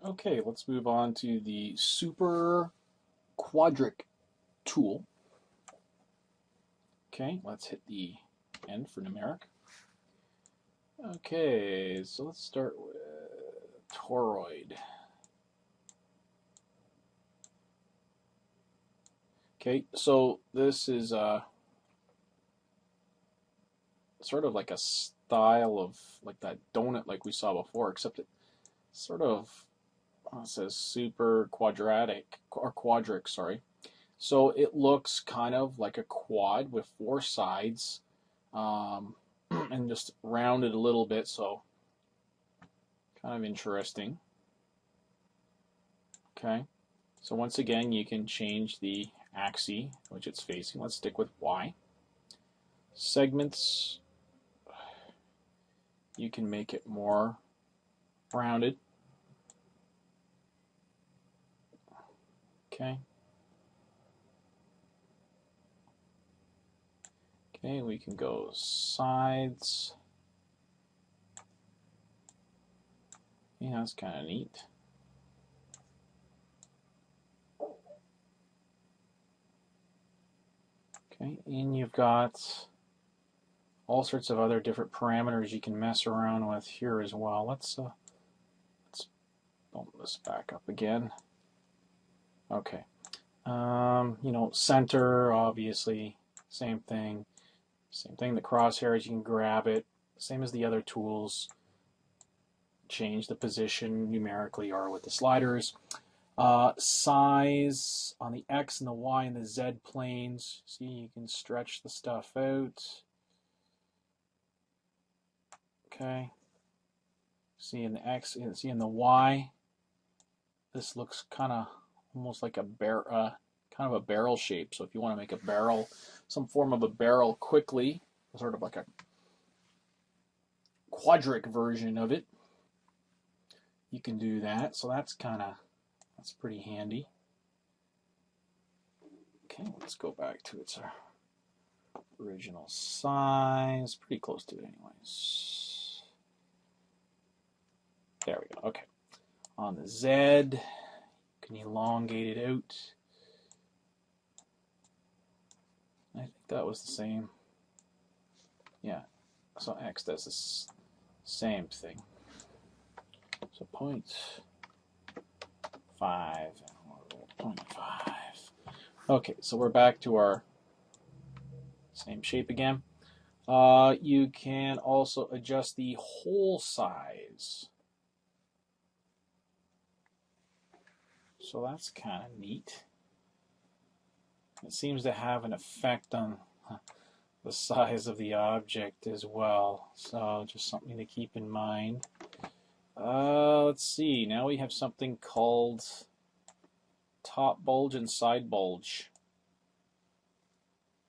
Okay, let's move on to the SuperQuadric tool. Okay, let's hit the N for numeric. Okay, so let's start with Toroid. Okay, so this is sort of like a style of like that donut like we saw before, except it sort of it says SuperQuadric or Quadric, sorry. So it looks kind of like a quad with four sides, and just rounded a little bit, so kind of interesting. Okay, so once again you can change the axis which it's facing. Let's stick with Y. Segments, you can make it more rounded. Okay. Okay, we can go sides. Yeah, that's kind of neat. Okay, and you've got all sorts of other different parameters you can mess around with here as well. Let's bump this back up again. Okay, you know, center, obviously, same thing. Same thing, the crosshairs, you can grab it. Same as the other tools. Change the position numerically or with the sliders. Size on the X and the Y and the Z planes. See, you can stretch the stuff out. Okay. See in the X, see in the Y, this looks kind of almost like a kind of a barrel shape. So if you want to make a barrel, some form of a barrel quickly, sort of like a quadric version of it, you can do that. So that's pretty handy. Okay, let's go back to its original size. Pretty close to it anyways. There we go. Okay. On the Z, you can elongate it out. I think that was the same. Yeah. So X does the same thing. So 0.5 and 0.5. Okay, so we're back to our same shape again. You can also adjust the hole size. So that's kind of neat. It seems to have an effect on the size of the object as well. So just something to keep in mind. Let's see. Now we have something called top bulge and side bulge.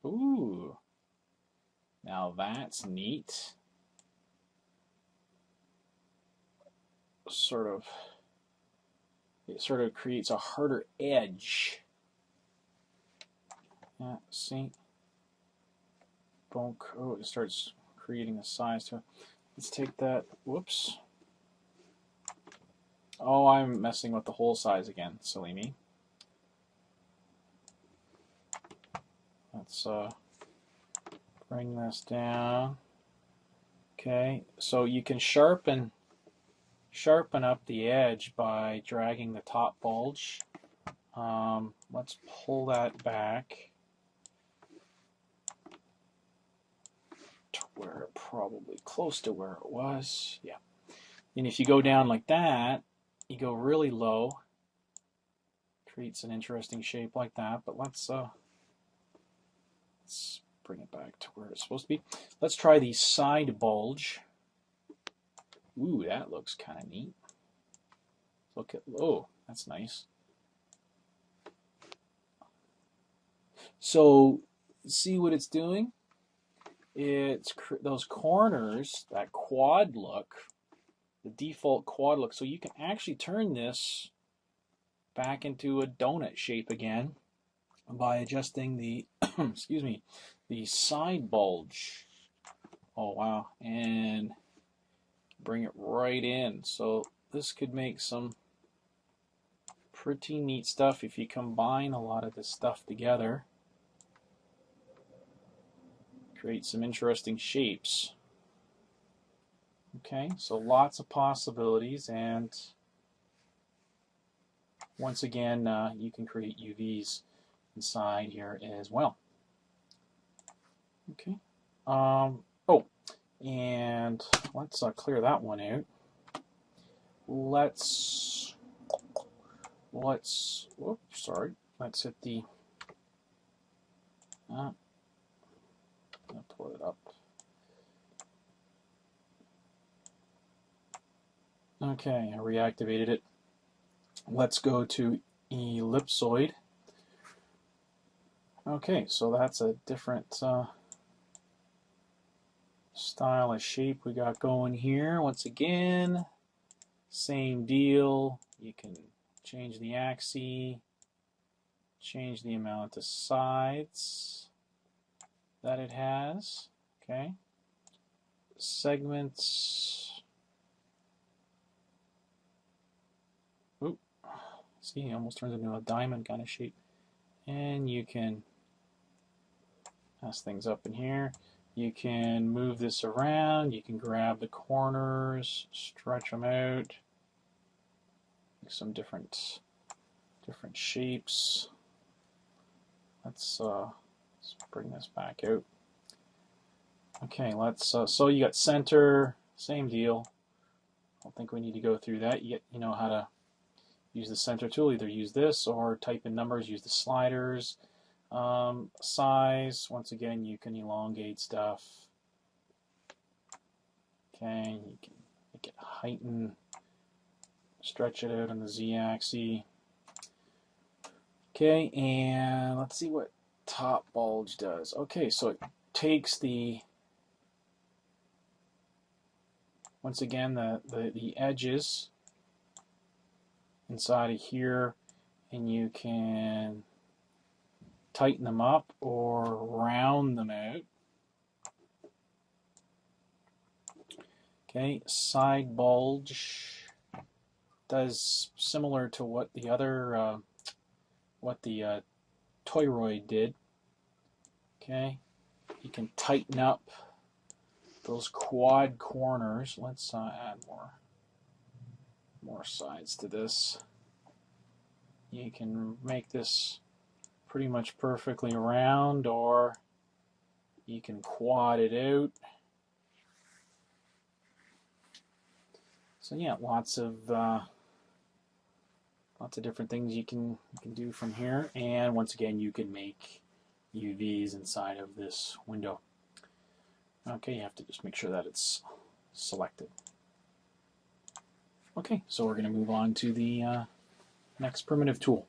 Ooh. Now that's neat. It sort of creates a harder edge. Yeah, see? Bonk. Oh, it starts creating a size to it. Let's take that. Whoops. Oh, I'm messing with the hole size again. Silly me. Let's bring this down. Okay, so you can sharpen up the edge by dragging the top bulge. Let's pull that back to where it probably close to where it was. Yeah. And if you go down like that, you go really low. Creates an interesting shape like that. But let's bring it back to where it's supposed to be. Let's try the side bulge. Ooh, that looks kind of neat. Look at, oh, that's nice. So, see what it's doing? It's those corners, that quad look, the default quad look. So you can actually turn this back into a donut shape again by adjusting the, excuse me, the side bulge. Oh, wow. And bring it right in. So this could make some pretty neat stuff if you combine a lot of this stuff together. Create some interesting shapes. Okay, so lots of possibilities, and once again, you can create UVs inside here as well. Okay. Oh, and let's clear that one out. Let's hit the. I'll pull it up. Okay, I reactivated it. Let's go to Ellipsoid. Okay, so that's a different style of shape we got going here. Once again, same deal. You can change the axis, change the amount of sides that it has. Okay, segments. Oop, see, it almost turns into a diamond kind of shape. And you can mess things up in here. You can move this around. You can grab the corners, stretch them out, make some different shapes. Let's bring this back out. Okay, let's. So you got center, same deal. I don't think we need to go through that. You know how to use the center tool. Either use this or type in numbers. Use the sliders. Size. Once again, you can elongate stuff. Okay, you can make it heighten. Stretch it out on the z-axis. Okay, and let's see what top bulge does. Okay, so it takes the, once again, the edges inside of here, and you can tighten them up or round them out. Okay, side bulge does similar to what the other Toroid did. Okay, you can tighten up those quad corners. Let's add more sides to this. You can make this pretty much perfectly round, or you can quad it out. So yeah, lots of different things you can do from here, and once again, you can make UVs inside of this window. Okay, you have to just make sure that it's selected. Okay, so we're going to move on to the next primitive tool.